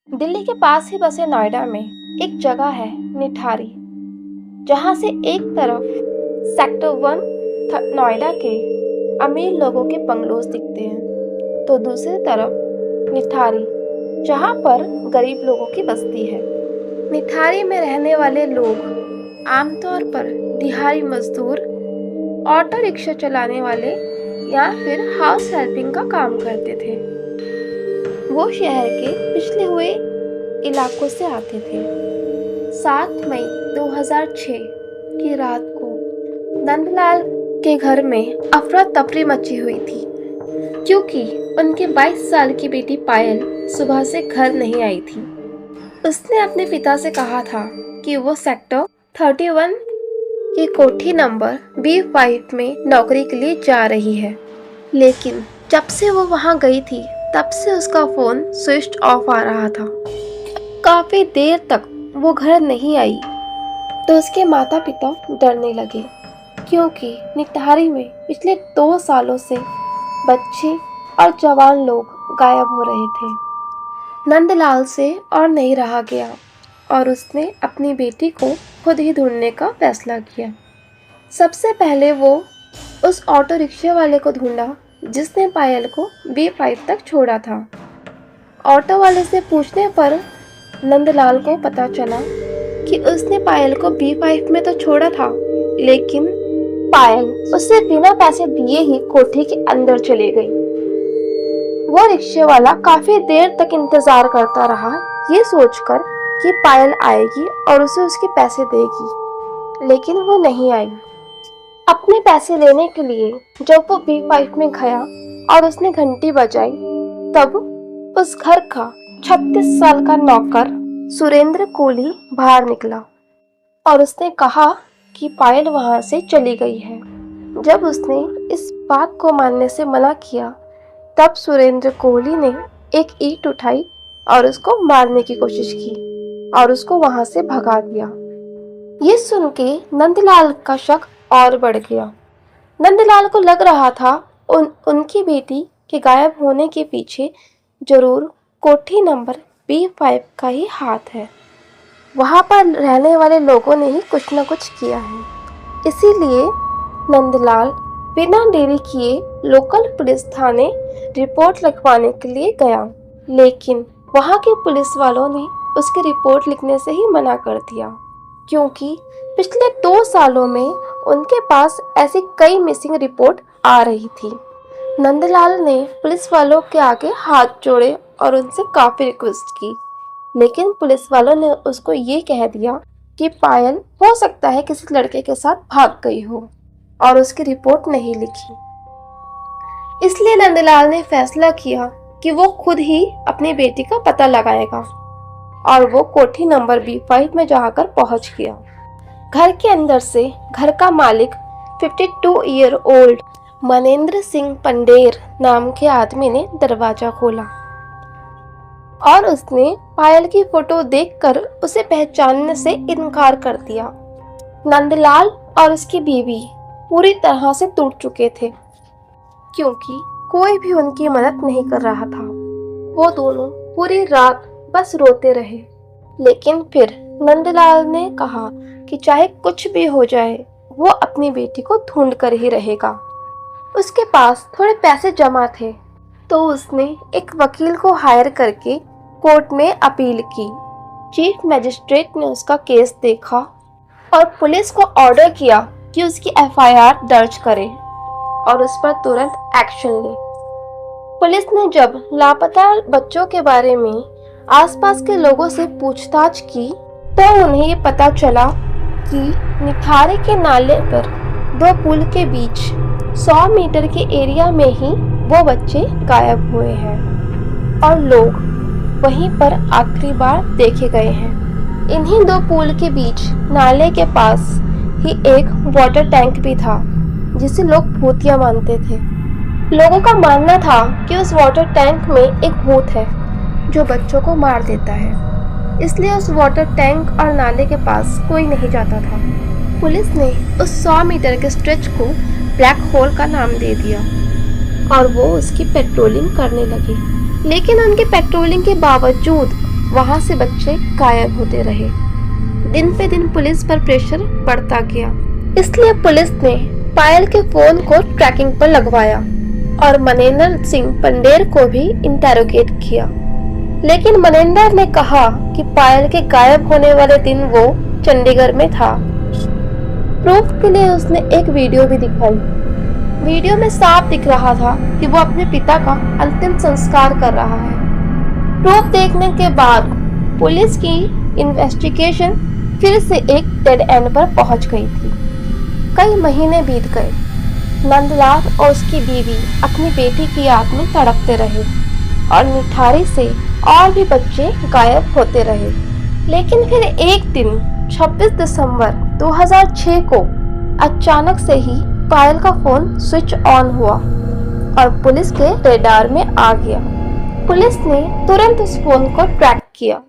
दिल्ली के पास ही बसे नोएडा में एक जगह है निठारी, जहां से एक तरफ सेक्टर 1 नोएडा के अमीर लोगों के बंगलोज दिखते हैं, तो दूसरी तरफ निठारी, जहां पर गरीब लोगों की बस्ती है। निठारी में रहने वाले लोग आमतौर पर दिहाड़ी मजदूर, ऑटो रिक्शा चलाने वाले या फिर हाउस हेल्पिंग का काम करते थे। वो शहर के पिछड़े हुए इलाकों से आते थे। 7 मई 2006 की रात को नंदलाल के घर में अफरा तफरी मची हुई थी, क्योंकि उनके 22 साल की बेटी पायल सुबह से घर नहीं आई थी। उसने अपने पिता से कहा था कि वो सेक्टर 31 की कोठी नंबर B5 में नौकरी के लिए जा रही है, लेकिन जब से वो वहां गई थी तब से उसका फोन स्विच ऑफ आ रहा था। काफी देर तक वो घर नहीं आई तो उसके माता पिता डरने लगे, क्योंकि निठारी में पिछले 2 सालों से बच्चे और जवान लोग गायब हो रहे थे। नंदलाल से और नहीं रहा गया और उसने अपनी बेटी को खुद ही ढूंढने का फैसला किया। सबसे पहले वो उस ऑटो रिक्शा वाले को ढूंढा जिसने पायल को B5 तक छोड़ा था। ऑटो वाले से पूछने पर नंदलाल को पता चला कि उसने पायल को B5 में तो छोड़ा था, लेकिन पायल उससे बिना पैसे दिए ही कोठी के अंदर चली गई। वो रिक्शे वाला काफी देर तक इंतजार करता रहा, ये सोचकर कि पायल आएगी और उसे उसके पैसे देगी, लेकिन वो नहीं आई। अपने पैसे लेने के लिए जब वो B5 में गया और उसने घंटी बजाई, तब उस घर का 36 साल का नौकर सुरेंद्र कोहली बाहर निकला और उसने कहा कि पायल वहां से चली गई है। जब उसने इस बात को मानने से मना किया, तब सुरेंद्र कोहली ने एक ईंट उठाई और उसको मारने की कोशिश की और उसको वहां से भगा दिया। ये सुन के नंदलाल का शक और बढ़ गया। नंदलाल को लग रहा था उनकी बेटी के गायब होने के पीछे जरूर कोठी नंबर B5 का ही हाथ है। वहां पर रहने वाले लोगों ने ही कुछ न कुछ किया है। इसीलिए नंदलाल बिना देरी किए लोकल पुलिस थाने रिपोर्ट लिखवाने के लिए गया, लेकिन वहां के पुलिस वालों ने उसकी रिपोर्ट लिखने से ही मना कर दिया, क्योंकि पिछले 2 सालों में उनके पास ऐसी कई मिसिंग रिपोर्ट आ रही थी। नंदलाल ने पुलिस वालों के आगे हाथ जोड़े और उनसे काफी रिक्वेस्ट की, लेकिन पुलिस वालों ने उसको ये कह दिया कि पायल हो सकता है किसी लड़के के साथ भाग गई हो और उसकी रिपोर्ट नहीं लिखी। इसलिए नंदलाल ने फैसला किया कि वो खुद ही अपनी बेटी का पता लगाएगा और वो कोठी नंबर B5 में जाकर पहुंच गया। घर के अंदर से घर का मालिक 52 ईयर ओल्ड मनेंद्र सिंह पंडेर नाम के आदमी ने दरवाजा खोला और उसने पायल की फोटो देखकर उसे पहचानने से इनकार कर दिया। नंदलाल और उसकी बीवी पूरी तरह से टूट चुके थे, क्योंकि कोई भी उनकी मदद नहीं कर रहा था। वो दोनों पूरी रात बस रोते रहे, लेकिन फिर नंदलाल ने कहा कि चाहे कुछ भी हो जाए वो अपनी बेटी को ढूंढ कर ही रहेगा। उसके पास थोड़े पैसे जमा थे, तो उसने एक वकील को हायर करके कोर्ट में अपील की। चीफ मजिस्ट्रेट ने उसका केस देखा और पुलिस को ऑर्डर किया कि उसकी FIR दर्ज करे और उस पर तुरंत एक्शन ले। पुलिस ने जब लापता बच्चों के बारे में आसपास के लोगों से पूछताछ की, तो उन्हें ये पता चला कि निठारी के नाले पर 2 पुल के बीच 100 मीटर के एरिया में ही वो बच्चे गायब हुए हैं और लोग वहीं पर आखिरी बार देखे गए हैं। इन्हीं 2 पुल के बीच नाले के पास ही एक वाटर टैंक भी था, जिसे लोग भूतिया मानते थे। लोगों का मानना था कि उस वाटर टैंक में एक भूत है जो बच्चों को मार देता है, इसलिए उस वाटर टैंक और नाले के पास कोई नहीं जाता था। पुलिस ने उस 100 मीटर के स्ट्रेच को ब्लैक होल का नाम दे दिया और वो उसकी पेट्रोलिंग करने लगे। लेकिन उनके पेट्रोलिंग के बावजूद वहां से बच्चे गायब होते रहे। दिन पे दिन पुलिस पर प्रेशर बढ़ता गया, इसलिए पुलिस ने पायल के फोन को ट्रैकिंग पर लगवाया और मनेंद्र सिंह पंडेर को भी इंटेरोगेट किया। लेकिन मनेंद्र ने कहा कि पायल के गायब होने वाले दिन वो चंडीगढ़ में था। प्रूफ के लिए उसने एक वीडियो भी दिखाई। वीडियो में साफ दिख रहा था कि वो अपने पिता का अंतिम संस्कार कर रहा है। प्रूफ देखने के बाद पुलिस की इन्वेस्टिगेशन फिर से एक डेड एंड पर पहुंच गई थी। कई महीने बीत गए। नंदलाल और उसकी बीवी अपनी बेटी की याद में तड़पते रहे और निठारी से और भी बच्चे गायब होते रहे। लेकिन फिर एक दिन 26 दिसंबर 2006 को अचानक से ही पायल का फोन स्विच ऑन हुआ और पुलिस के रेडार में आ गया। पुलिस ने तुरंत उस फोन को ट्रैक किया